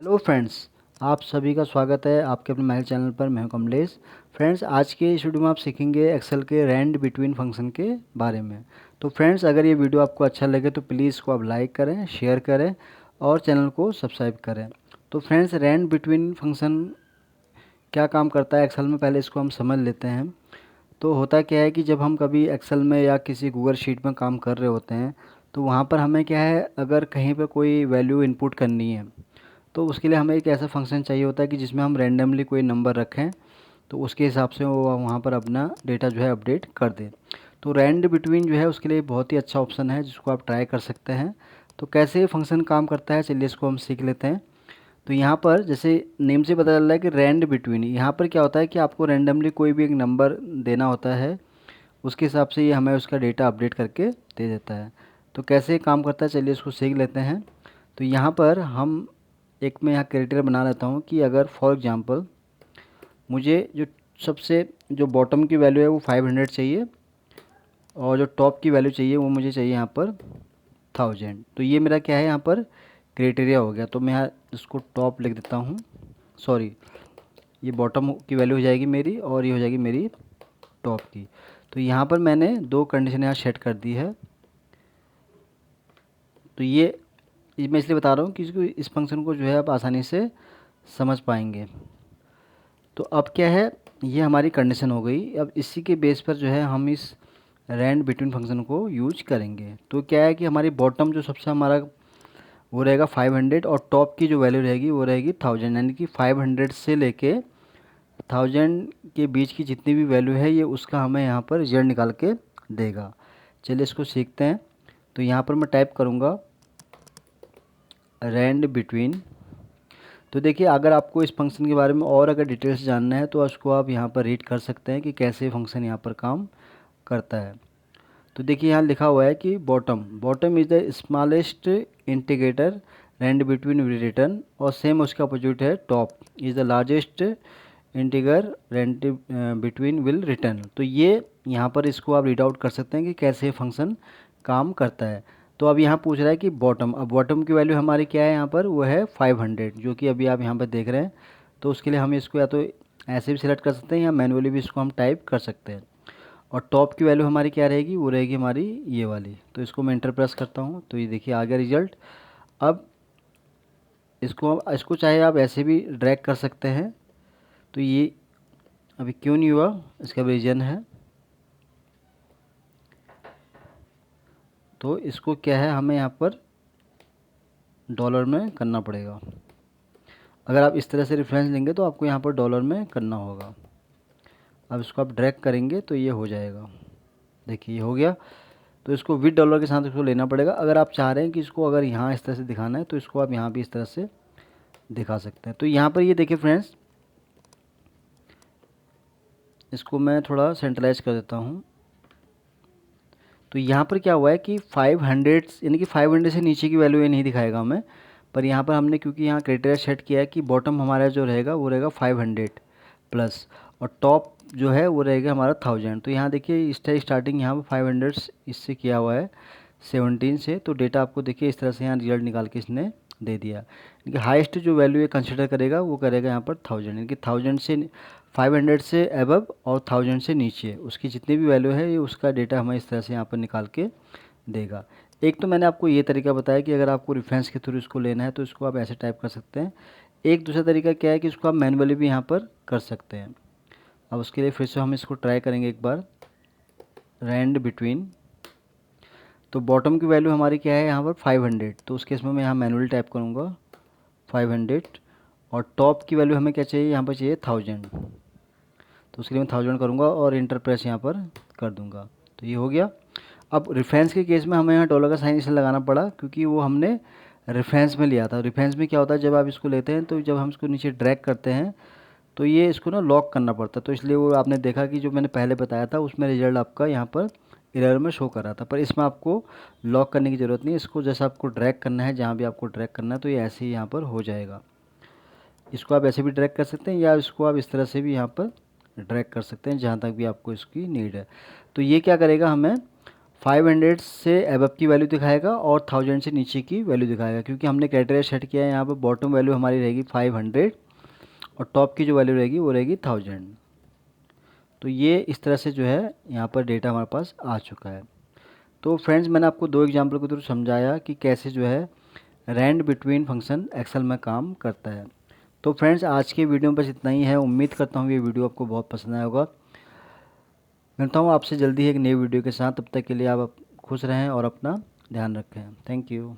Hello friends, आप सभी का स्वागत है आपके अपने माइल चैनल पर। मैं हूं कमलेश। फ्रेंड्स, आज के इस वीडियो में आप सीखेंगे एक्सेल के रैंड बिटवीन फंक्शन के बारे में। तो फ्रेंड्स, अगर ये वीडियो आपको अच्छा लगे तो प्लीज़ इसको आप लाइक करें, शेयर करें और चैनल को सब्सक्राइब करें। तो फ्रेंड्स, रैंड बिटवीन फंक्शन क्या काम करता है एक्सेल में, पहले इसको हम समझ लेते हैं। तो होता क्या है कि जब हम कभी एक्सेल में या किसी गूगल शीट में काम कर रहे होते हैं तो वहाँ पर हमें क्या है, अगर कहीं पर कोई वैल्यू इनपुट करनी है तो उसके लिए हमें एक ऐसा फंक्शन चाहिए होता है कि जिसमें हम रैंडमली कोई नंबर रखें तो उसके हिसाब से वो वहाँ पर अपना डेटा जो है अपडेट कर दे। तो रैंड बिटवीन जो है उसके लिए बहुत ही अच्छा ऑप्शन है जिसको आप ट्राई कर सकते हैं। तो कैसे ये फंक्शन काम करता है, चलिए इसको हम सीख लेते हैं। तो यहाँ पर जैसे नेम से पता चल रहा है कि रैंड बिटवीन, यहाँ पर क्या होता है कि आपको रैंडमली कोई भी एक नंबर देना होता है, उसके हिसाब से ये हमें उसका डेटा अपडेट करके दे देता है। तो कैसे ये काम करता है, चलिए इसको सीख लेते हैं। तो यहाँ पर हम एक मैं यहाँ क्राइटेरिया बना लेता हूँ कि अगर फॉर एग्जांपल मुझे जो सबसे जो बॉटम की वैल्यू है वो 500 चाहिए और जो टॉप की वैल्यू चाहिए वो मुझे चाहिए यहाँ पर 1000। तो ये मेरा क्या है, यहाँ पर क्राइटेरिया हो गया। तो मैं यहाँ इसको टॉप लिख देता हूँ, सॉरी, ये बॉटम की वैल्यू हो जाएगी मेरी और ये हो जाएगी मेरी टॉप की। तो यहाँ पर मैंने दो कंडीशन यहाँ सेट कर दी है। तो ये मैं इसलिए बता रहा हूँ क्योंकि इस फंक्शन को जो है आप आसानी से समझ पाएंगे। तो अब क्या है, ये हमारी कंडीशन हो गई। अब इसी के बेस पर जो है हम इस रैंड बिटवीन फंक्शन को यूज करेंगे। तो क्या है कि हमारी बॉटम जो सबसे हमारा वो रहेगा 500 और टॉप की जो वैल्यू रहेगी वो रहेगी 1000, यानी कि 500 से लेके 1000 के बीच की जितनी भी वैल्यू है ये उसका हमें यहाँ पर रिजल्ट निकाल के देगा। चलिए इसको सीखते हैं। तो यहाँ पर मैं टाइप करूँगा रैंड बिटवीन। तो देखिए, अगर आपको इस फंक्शन के बारे में और अगर डिटेल्स जानना है तो उसको आप यहाँ पर रीड कर सकते हैं कि कैसे फंक्शन यहाँ पर काम करता है। तो देखिए यहाँ लिखा हुआ है कि bottom bottom is the smallest integrator rand between will return, और सेम उसका अपोजिट है top is the largest integer rand between will return. तो ये यहाँ पर इसको आप रीड आउट कर सकते हैं कि कैसे फंक्शन काम करता है। तो अब यहाँ पूछ रहा है कि बॉटम, अब बॉटम की वैल्यू हमारी क्या है यहाँ पर, वो है 500, जो कि अभी आप यहाँ पर देख रहे हैं। तो उसके लिए हम इसको या तो ऐसे भी सिलेक्ट कर सकते हैं या मैनुअली भी इसको हम टाइप कर सकते हैं। और टॉप की वैल्यू हमारी क्या रहेगी, वो रहेगी हमारी ये वाली। तो इसको मैं एंटर प्रेस करता हूँ तो ये देखिए आ गया रिजल्ट। अब इसको चाहे आप ऐसे भी ड्रैग कर सकते हैं। तो ये अभी क्यों नहीं हुआ, इसका रीज़न है। तो इसको क्या है, हमें यहाँ पर डॉलर में करना पड़ेगा। अगर आप इस तरह से रेफरेंस लेंगे तो आपको यहाँ पर डॉलर में करना होगा। अब इसको आप ड्रैग करेंगे तो ये हो जाएगा, देखिए ये हो गया। तो इसको विद डॉलर के साथ इसको लेना पड़ेगा। अगर आप चाह रहे हैं कि इसको अगर यहाँ इस तरह से दिखाना है तो इसको आप यहाँ भी इस तरह से दिखा सकते हैं। तो यहाँ पर ये देखिए फ्रेंड्स, इसको मैं थोड़ा सेंट्रलाइज कर देता हूँ। तो यहाँ पर क्या हुआ है कि 500 यानी कि 500 से नीचे की वैल्यू ये नहीं दिखाएगा हमें। पर यहाँ पर हमने क्योंकि यहाँ क्राइटेरिया सेट किया है कि बॉटम हमारा जो रहेगा वो रहेगा 500 प्लस और टॉप जो है वो रहेगा हमारा 1000। तो यहाँ देखिए स्टार्टिंग यहाँ पर 500 इससे किया हुआ है 17 से। तो डेटा आपको देखिए इस तरह से यहाँ रिजल्ट निकाल के इसने दे दिया। यानी हाईएस्ट जो वैल्यू ये कंसिडर करेगा वो करेगा यहाँ पर 1000, यानी कि 1000 से 500 से अबव और 1000 से नीचे उसकी जितनी भी वैल्यू है ये उसका डेटा हमें इस तरह से यहाँ पर निकाल के देगा। एक तो मैंने आपको ये तरीका बताया कि अगर आपको रेफरेंस के थ्रू इसको लेना है तो इसको आप ऐसे टाइप कर सकते हैं। एक दूसरा तरीका क्या है कि इसको आप मैनुअली भी यहाँ पर कर सकते हैं। अब उसके लिए फिर से हम इसको ट्राई करेंगे एक बार, रैंड बिटवीन। तो बॉटम की वैल्यू हमारी क्या है यहाँ पर 500, तो उस केस में मैं यहाँ मैनुअली टाइप करूँगा 500 और टॉप की वैल्यू हमें क्या चाहिए, यहाँ पर चाहिए 1000। तो उसके लिए मैं 1000 करूँगा और इंटर प्रेस यहाँ पर कर दूँगा। तो ये हो गया। अब रेफरेंस के केस में हमें यहाँ डॉलर का साइन इसलिए लगाना पड़ा क्योंकि वो हमने रेफरेंस में लिया था। रेफरेंस में क्या होता है, जब आप इसको लेते हैं तो जब हम इसको नीचे ड्रैग करते हैं तो ये इसको ना लॉक करना पड़ता है। तो इसलिए वो आपने देखा कि जो मैंने पहले बताया था उसमें रिजल्ट आपका यहाँ पर एरर में शो कर रहा था। पर इसमें आपको लॉक करने की ज़रूरत नहीं है। इसको जैसा आपको ड्रैग करना है, जहाँ भी आपको ड्रैग करना है तो ये ऐसे ही यहाँ पर हो जाएगा। इसको आप ऐसे भी ड्रैग कर सकते हैं या इसको आप इस तरह से भी यहाँ पर ड्रैग कर सकते हैं जहाँ तक भी आपको इसकी नीड है। तो ये क्या करेगा, हमें 500 से अबव की वैल्यू दिखाएगा और 1000 से नीचे की वैल्यू दिखाएगा, क्योंकि हमने क्राइटेरिया सेट किया है। यहाँ पर बॉटम वैल्यू हमारी रहेगी 500 और टॉप की जो वैल्यू रहेगी वो रहेगी 1000। तो ये इस तरह से जो है यहाँ पर डेटा हमारे पास आ चुका है। तो फ्रेंड्स, मैंने आपको 2 एग्जाम्पल के थ्रू समझाया कि कैसे जो है रैंड बिटवीन फंक्शन एक्सेल में काम करता है। तो फ्रेंड्स, आज के वीडियो में बस इतना ही है। उम्मीद करता हूँ ये वीडियो आपको बहुत पसंद आया होगा। मिलता हूँ आपसे जल्दी एक नई वीडियो के साथ। तब तक के लिए आप खुश रहें और अपना ध्यान रखें। Thank you.